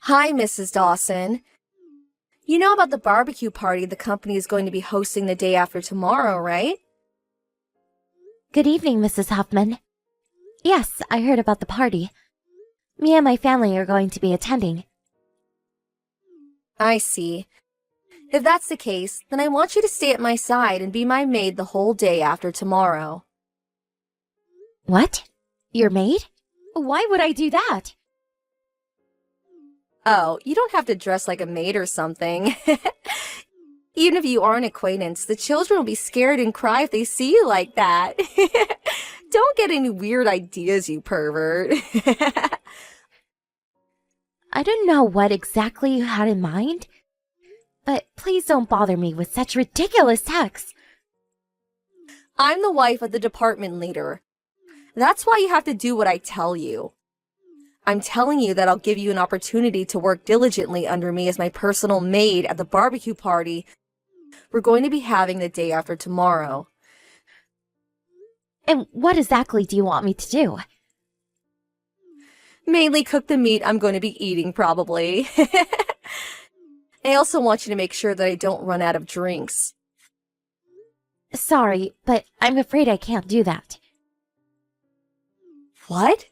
Hi, Mrs. Dawson. You know about the barbecue party the company is going to be hosting the day after tomorrow, right? Good evening, Mrs. Huffman. Yes, I heard about the party. Me and my family are going to be attending. I see. If that's the case, then I want you to stay at my side and be my maid the whole day after tomorrow. What? Your maid? Why would I do that? Oh, you don't have to dress like a maid or something. Even if you are an acquaintance, the children will be scared and cry if they see you like that. Don't get any weird ideas, you pervert. I don't know what exactly you had in mind, but please don't bother me with such ridiculous texts. I'm the wife of the department leader. That's why you have to do what I tell you. I'm telling you that I'll give you an opportunity to work diligently under me as my personal maid at the barbecue party we're going to be having the day after tomorrow. And what exactly do you want me to do? Mainly cook the meat I'm going to be eating, probably. I also want you to make sure that I don't run out of drinks. Sorry, but I'm afraid I can't do that. What?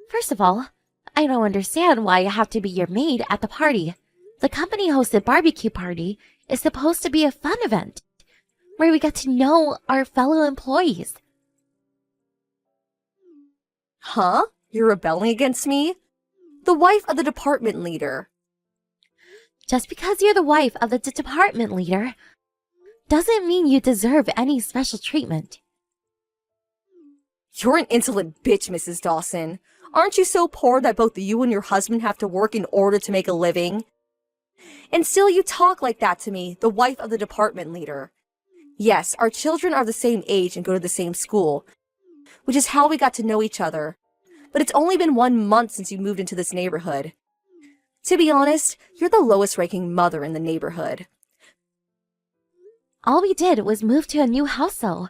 First of all, I don't understand why I have to be your maid at the party. The company-hosted barbecue party is supposed to be a fun event, where we get to know our fellow employees. Huh? You're rebelling against me? The wife of the department leader. Just because you're the wife of the department leader doesn't mean you deserve any special treatment. You're an insolent bitch, Mrs. Dawson. Aren't you so poor that both you and your husband have to work in order to make a living? And still you talk like that to me, the wife of the department leader. Yes, our children are the same age and go to the same school, which is how we got to know each other. But it's only been 1 month since you moved into this neighborhood. To be honest, you're the lowest-ranking mother in the neighborhood. All we did was move to a new house, though.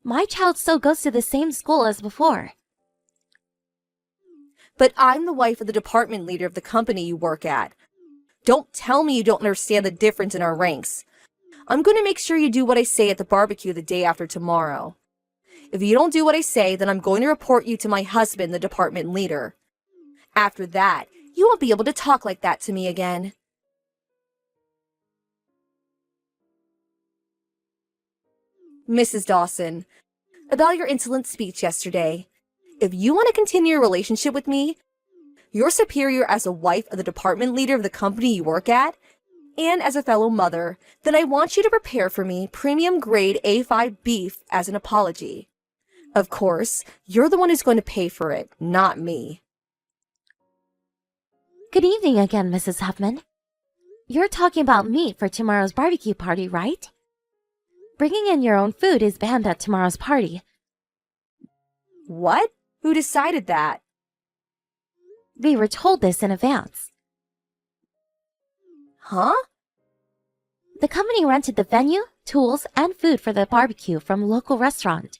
My child still goes to the same school as before. But I'm the wife of the department leader of the company you work at. Don't tell me you don't understand the difference in our ranks. I'm going to make sure you do what I say at the barbecue the day after tomorrow. If you don't do what I say, then I'm going to report you to my husband, the department leader. After that, you won't be able to talk like that to me again. Mrs. Dawson, about your insolent speech yesterday. If you want to continue your relationship with me, your superior as a wife of the department leader of the company you work at, and as a fellow mother, then I want you to prepare for me premium grade A5 beef as an apology. Of course, you're the one who's going to pay for it, not me. Good evening again, Mrs. Huffman. You're talking about meat for tomorrow's barbecue party, right? Bringing in your own food is banned at tomorrow's party. What? Who decided that? We were told this in advance. Huh? The company rented the venue, tools, and food for the barbecue from a local restaurant.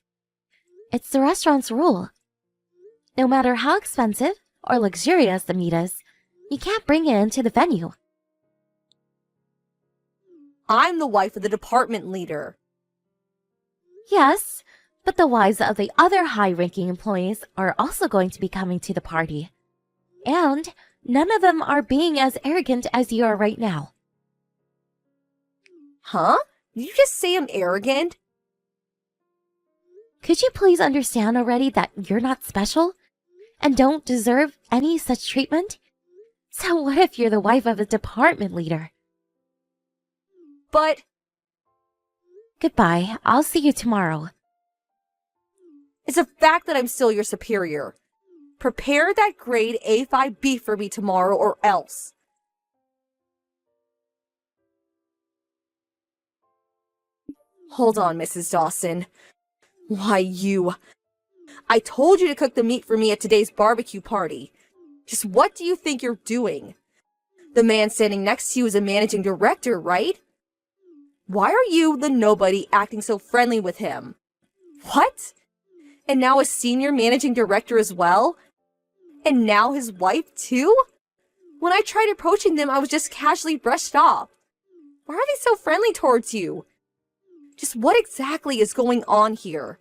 It's the restaurant's rule. No matter how expensive or luxurious the meat is, you can't bring it into the venue. I'm the wife of the department leader. Yes, but the wives of the other high-ranking employees are also going to be coming to the party. And none of them are being as arrogant as you are right now. Huh? Did you just say I'm arrogant? Could you please understand already that you're not special and don't deserve any such treatment? So what if you're the wife of a department leader? But... Goodbye. I'll see you tomorrow. It's a fact that I'm still your superior. Prepare that grade A5 beef for me tomorrow or else. Hold on, Mrs. Dawson. Why, you... I told you to cook the meat for me at today's barbecue party. Just what do you think you're doing? The man standing next to you is a managing director, right? Why are you, the nobody, acting so friendly with him? What? And now a senior managing director as well? And now his wife too? When I tried approaching them, I was just casually brushed off. Why are they so friendly towards you? Just what exactly is going on here?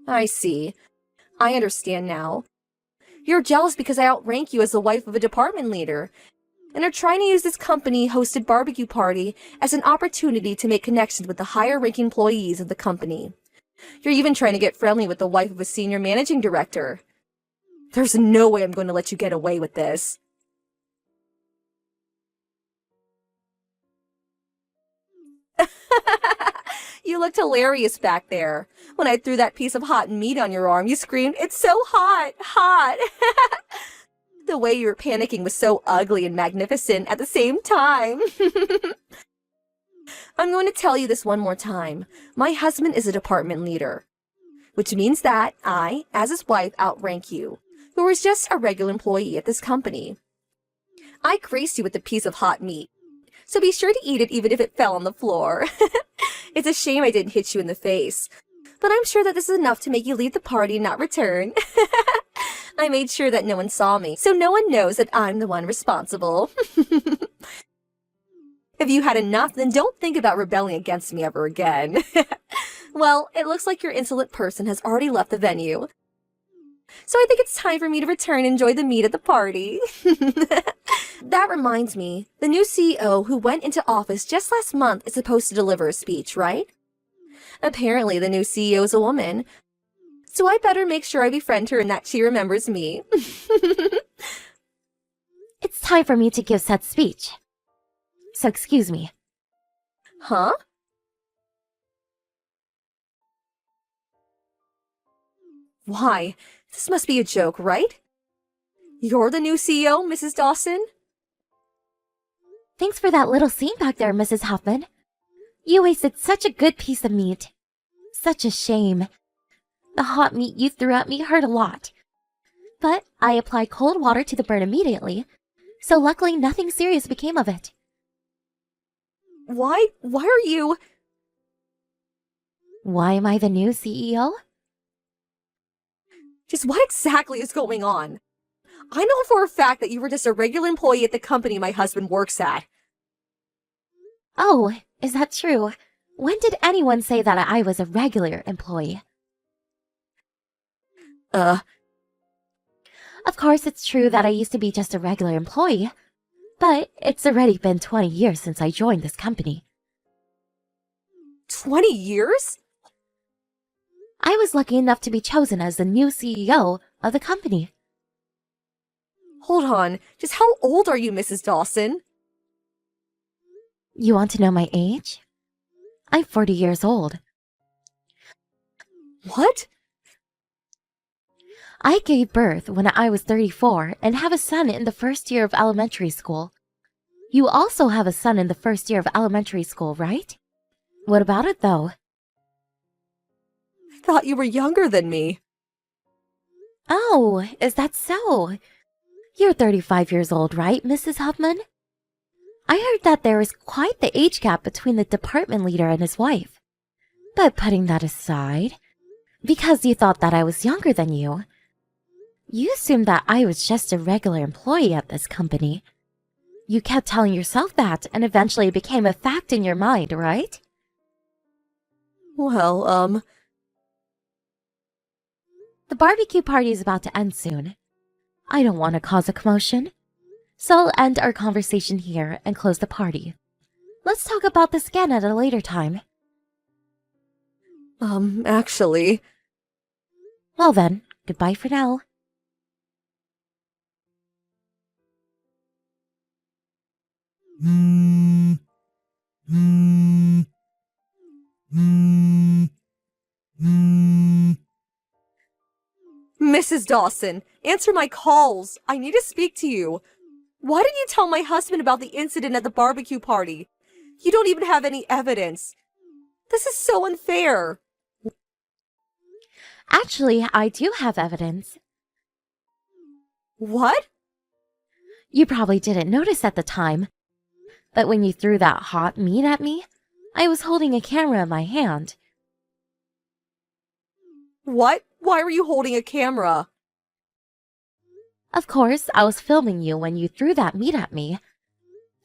I see. I understand now. You're jealous because I outrank you as the wife of a department leader, and are trying to use this company-hosted barbecue party as an opportunity to make connections with the higher-ranking employees of the company. You're even trying to get friendly with the wife of a senior managing director. There's no way I'm going to let you get away with this. You looked hilarious back there. When I threw that piece of hot meat on your arm, you screamed, "It's so hot, hot!" The way you were panicking was so ugly and magnificent at the same time. I'm going to tell you this one more time. My husband is a department leader, which means that I, as his wife, outrank you, who was just a regular employee at this company. I graced you with a piece of hot meat, so be sure to eat it even if it fell on the floor. It's a shame I didn't hit you in the face, but I'm sure that this is enough to make you leave the party and not return. I made sure that no one saw me, so no one knows that I'm the one responsible. If you had enough, then don't think about rebelling against me ever again. Well, it looks like your insolent person has already left the venue, so I think it's time for me to return and enjoy the meat at the party. That reminds me, the new CEO who went into office just last month is supposed to deliver a speech, right? Apparently, the new CEO is a woman, so I better make sure I befriend her and that she remembers me. It's time for me to give said speech. So excuse me. Huh? Why? This must be a joke, right? You're the new CEO, Mrs. Dawson? Thanks for that little scene back there, Mrs. Huffman. You wasted such a good piece of meat. Such a shame. The hot meat you threw at me hurt a lot. But I applied cold water to the burn immediately, so luckily nothing serious became of it. Why are you... Why am I the new CEO? Just what exactly is going on? I know for a fact that you were just a regular employee at the company my husband works at. Oh, is that true? When did anyone say that I was a regular employee? Of course, it's true that I used to be just a regular employee, but it's already been 20 years since I joined this company. 20 years? I was lucky enough to be chosen as the new CEO of the company. Hold on, just how old are you, Mrs. Dawson? You want to know my age? I'm 40 years old. What? I gave birth when I was 34 and have a son in the first year of elementary school. You also have a son in the first year of elementary school, right? What about it, though? I thought you were younger than me. Oh, is that so? You're 35 years old, right, Mrs. Huffman? I heard that there is quite the age gap between the department leader and his wife. But putting that aside, because you thought that I was younger than you assumed that I was just a regular employee at this company. You kept telling yourself that, and eventually it became a fact in your mind, right? Well, The barbecue party is about to end soon. I don't want to cause a commotion, so I'll end our conversation here and close the party. Let's talk about this again at a later time. Actually... Well then, goodbye for now. Mrs. Dawson, answer my calls. I need to speak to you. Why didn't you tell my husband about the incident at the barbecue party? You don't even have any evidence. This is so unfair. Actually, I do have evidence. What? You probably didn't notice at the time, but when you threw that hot meat at me, I was holding a camera in my hand. What? Why were you holding a camera? Of course, I was filming you when you threw that meat at me.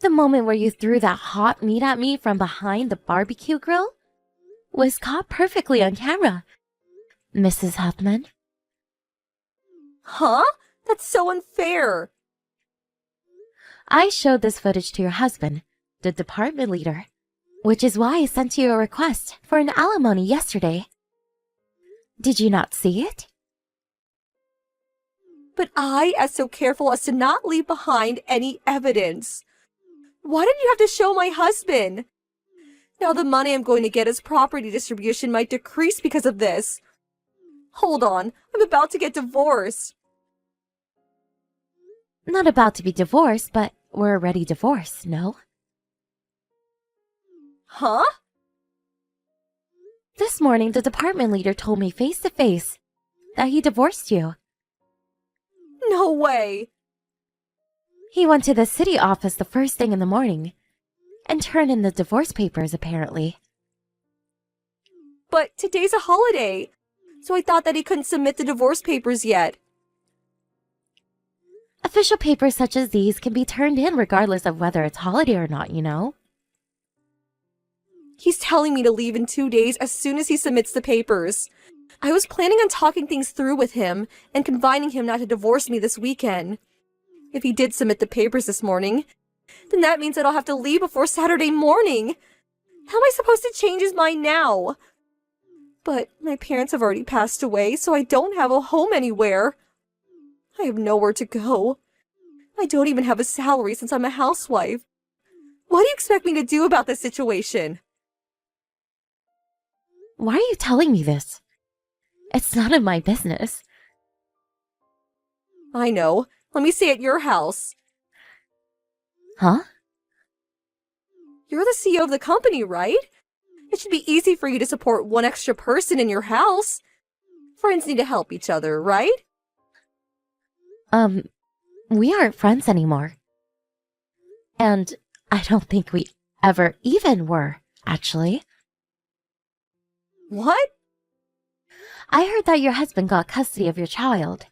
The moment where you threw that hot meat at me from behind the barbecue grill was caught perfectly on camera, Mrs. Huffman. Huh? That's so unfair. I showed this footage to your husband, the department leader, which is why I sent you a request for an alimony yesterday. Did you not see it? But I was so careful as to not leave behind any evidence. Why did you have to show my husband? Now the money I'm going to get as property distribution might decrease because of this. Hold on, I'm about to get divorced. Not about to be divorced, but we're already divorced, no? Huh? This morning, the department leader told me face to face that he divorced you. No way. He went to the city office the first thing in the morning and turned in the divorce papers, apparently. But today's a holiday, so I thought that he couldn't submit the divorce papers yet. Official papers such as these can be turned in regardless of whether it's holiday or not, you know? He's telling me to leave in 2 days as soon as he submits the papers. I was planning on talking things through with him and convining him not to divorce me this weekend. If he did submit the papers this morning, then that means that I'll have to leave before Saturday morning. How am I supposed to change his mind now? But my parents have already passed away, so I don't have a home anywhere. I have nowhere to go. I don't even have a salary since I'm a housewife. What do you expect me to do about this situation? Why are you telling me this? It's none of my business. I know. Let me stay at your house. Huh? You're the CEO of the company, right? It should be easy for you to support one extra person in your house. Friends need to help each other, right? We aren't friends anymore. And I don't think we ever even were, actually. What? I heard that your husband got custody of your child.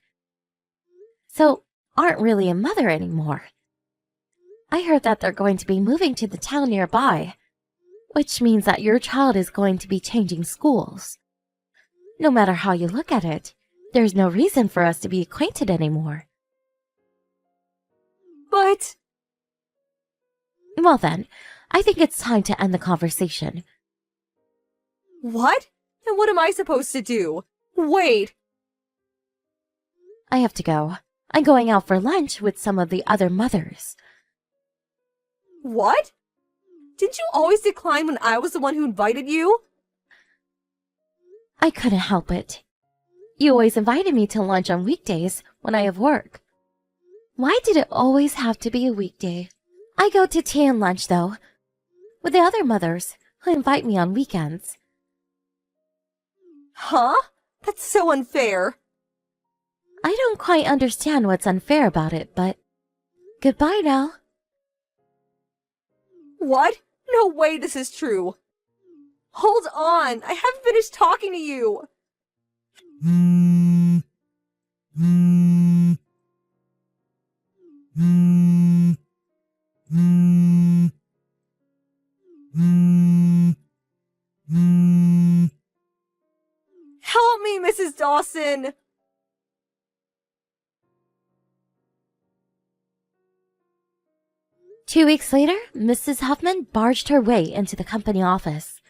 So, aren't really a mother anymore. I heard that they're going to be moving to the town nearby, which means that your child is going to be changing schools. No matter how you look at it, there's no reason for us to be acquainted anymore. But... Well then, I think it's time to end the conversation. What? And what am I supposed to do? Wait! I have to go. I'm going out for lunch with some of the other mothers. What? Didn't you always decline when I was the one who invited you? I couldn't help it. You always invited me to lunch on weekdays when I have work. Why did it always have to be a weekday? I go to tea and lunch, though, with the other mothers who invite me on weekends. Huh? That's so unfair. I don't quite understand what's unfair about it, but goodbye now. What? No way this is true. Hold on, I haven't finished talking to you. Help me, Mrs. Dawson! Two weeks later, Mrs. Huffman barged her way into the company office.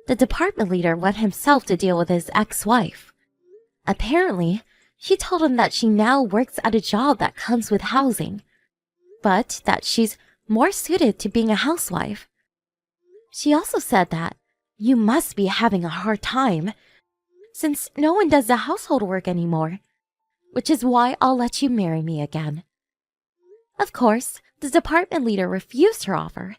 The department leader went himself to deal with his ex-wife. Apparently, she told him that she now works at a job that comes with housing, but that she's more suited to being a housewife. She also said that you must be having a hard time, since no one does the household work anymore, which is why I'll let you marry me again. Of course, the department leader refused her offer,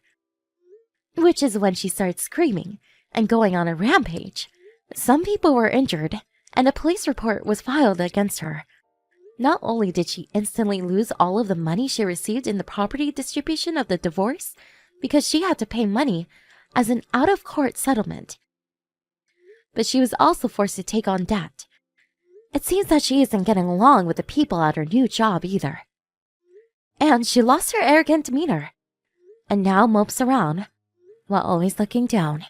which is when she started screaming and going on a rampage. Some people were injured, and a police report was filed against her. Not only did she instantly lose all of the money she received in the property distribution of the divorce, because she had to pay money as an out-of-court settlement, but she was also forced to take on debt. It seems that she isn't getting along with the people at her new job either. And she lost her arrogant demeanor, and now mopes around while always looking down.